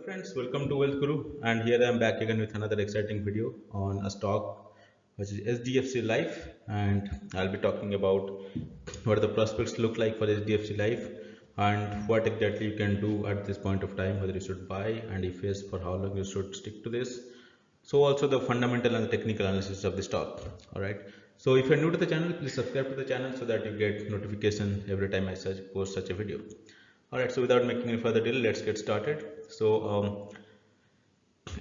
Friends, welcome to Wealth Guru, and here I am back again with another exciting video on a stock which is SDFC Life, and I'll be talking about what the prospects look like for SDFC Life and what exactly you can do at this point of time, whether you should buy, and if yes, for how long you should stick to this. So also the fundamental and the technical analysis of the stock. All right. So if you're new to the channel, please subscribe to the channel so that you get notification every time I post such a video. Alright, so without making any further delay, let's get started. So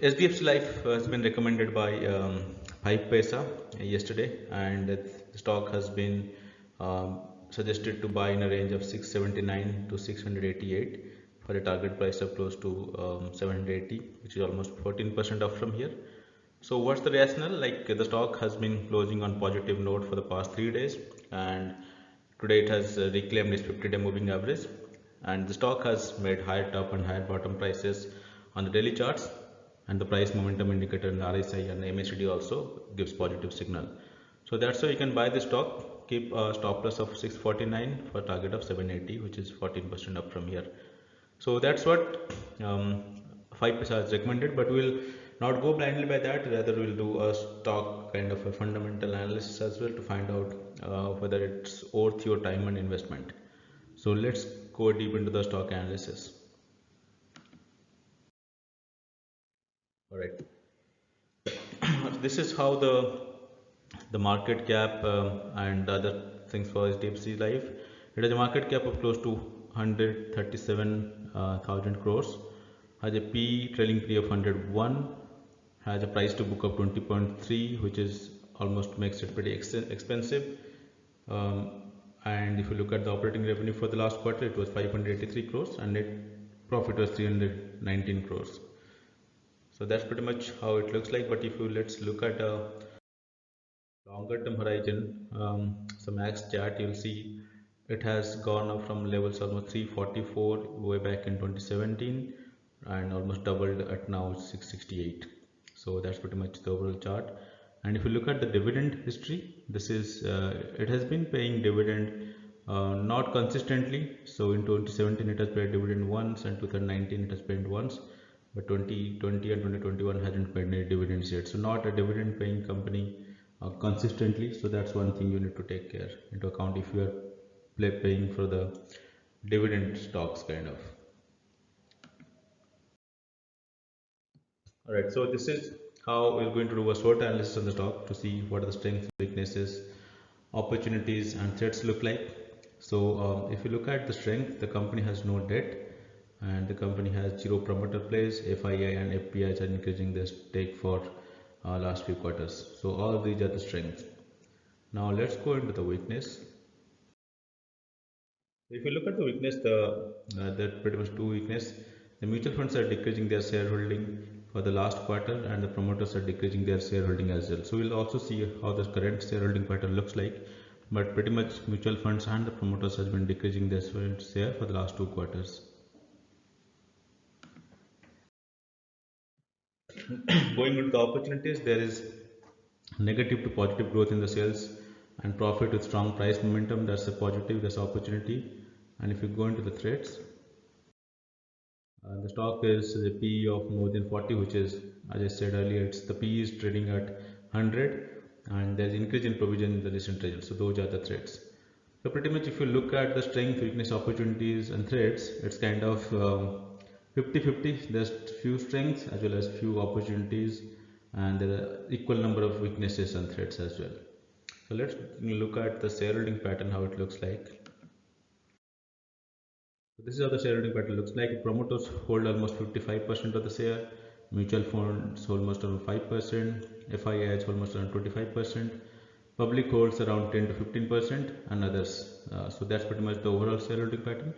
SDFC Life has been recommended by 5 Paisa yesterday, and the stock has been suggested to buy in a range of 679 to 688 for a target price of close to 780, which is almost 14% off from here. So what's the rationale? Like the stock has been closing on positive note for the past 3 days, and today it has reclaimed its 50-day moving average, and the stock has made higher top and higher bottom prices on the daily charts, and the price momentum indicator in the RSI and the MACD also gives positive signal. So that's why you can buy the stock, keep a stop loss of 649 for target of 780, which is 14% up from here. So that's what 5 Paisa has recommended, but we'll not go blindly by that. Rather, we'll do a stock kind of a fundamental analysis as well to find out whether it's worth your time and investment. So let's go deep into the stock analysis. All right. This is how the market cap and other things for HDFC Life. It has a market cap of close to 137,000 crores, has a P trailing P of 101, has a price to book of 20.3, which is almost makes it pretty expensive. And if you look at the operating revenue for the last quarter, it was 583 crores and net profit was 319 crores. So that's pretty much how it looks like. But if you let's look at a longer term horizon, some max chart, you'll see it has gone up from levels almost 344 way back in 2017 and almost doubled at now 668. So that's pretty much the overall chart. And if you look at the dividend history, this is it has been paying dividend not consistently. So in 2017 it has paid dividend once, and 2019 it has paid once, but 2020 and 2021 hasn't paid any dividends yet. So not a dividend paying company consistently. So that's one thing you need to take care into account if you are paying for the dividend stocks kind of. Alright, so this is how we're going to do a SWOT analysis on the stock to see what are the strengths, weaknesses, opportunities and threats look like. So if you look at the strength, the company has no debt and the company has zero promoter plays. FII and FPIs are increasing their stake for last few quarters. So all these are the strengths. Now let's go into the weakness. If you look at the weakness, there are pretty much two weakness. The mutual funds are decreasing their shareholding for the last quarter, and the promoters are decreasing their shareholding as well. So we'll also see how the current shareholding pattern looks like. But pretty much mutual funds and the promoters has been decreasing their share for the last 2 quarters. Going into the opportunities, there is negative to positive growth in the sales and profit with strong price momentum. That's a positive, that's opportunity. And if you go into the threats, the stock is a PE of more than 40, which is, as I said earlier, it's the PE is trading at 100, and there's increase in provision in the recent results. So those are the threats. So pretty much if you look at the strength, weakness, opportunities and threats, it's kind of 50-50. There's few strengths as well as few opportunities, and there are equal number of weaknesses and threats as well. So let's look at the shareholding pattern, how it looks like. So this is how the shareholding pattern looks like. Promoters hold almost 55% of the share, mutual funds almost around 5%, FIIs almost around 25%, public holds around 10 to 15%, and others. So that's pretty much the overall shareholding pattern.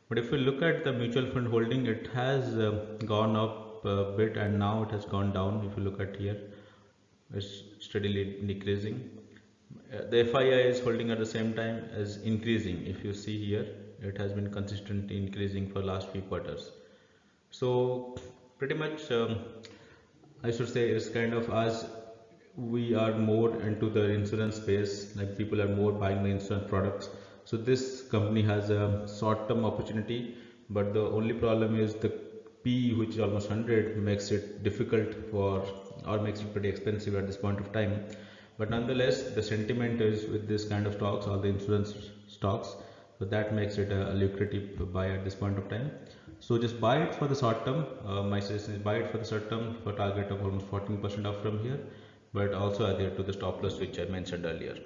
But if we look at the mutual fund holding, it has gone up a bit and now it has gone down. If you look at here, it's steadily decreasing. The FII is holding at the same time as increasing. If you see here, it has been consistently increasing for last few quarters. So pretty much I should say it's kind of, as we are more into the insurance space, like people are more buying the insurance products. So this company has a short-term opportunity, but the only problem is the P, which is almost 100, makes it difficult for, or makes it pretty expensive at this point of time. But nonetheless, the sentiment is with this kind of stocks, all the insurance stocks, so that makes it a lucrative buy at this point of time. So just buy it for the short term. My suggestion is buy it for the short term for target of almost 14% off from here, but also adhere to the stop loss which I mentioned earlier.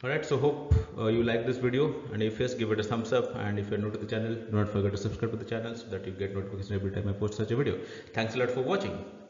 Alright, so hope you like this video, and if yes, give it a thumbs up, and if you're new to the channel, do not forget to subscribe to the channel so that you get notification every time I post such a video. Thanks a lot for watching.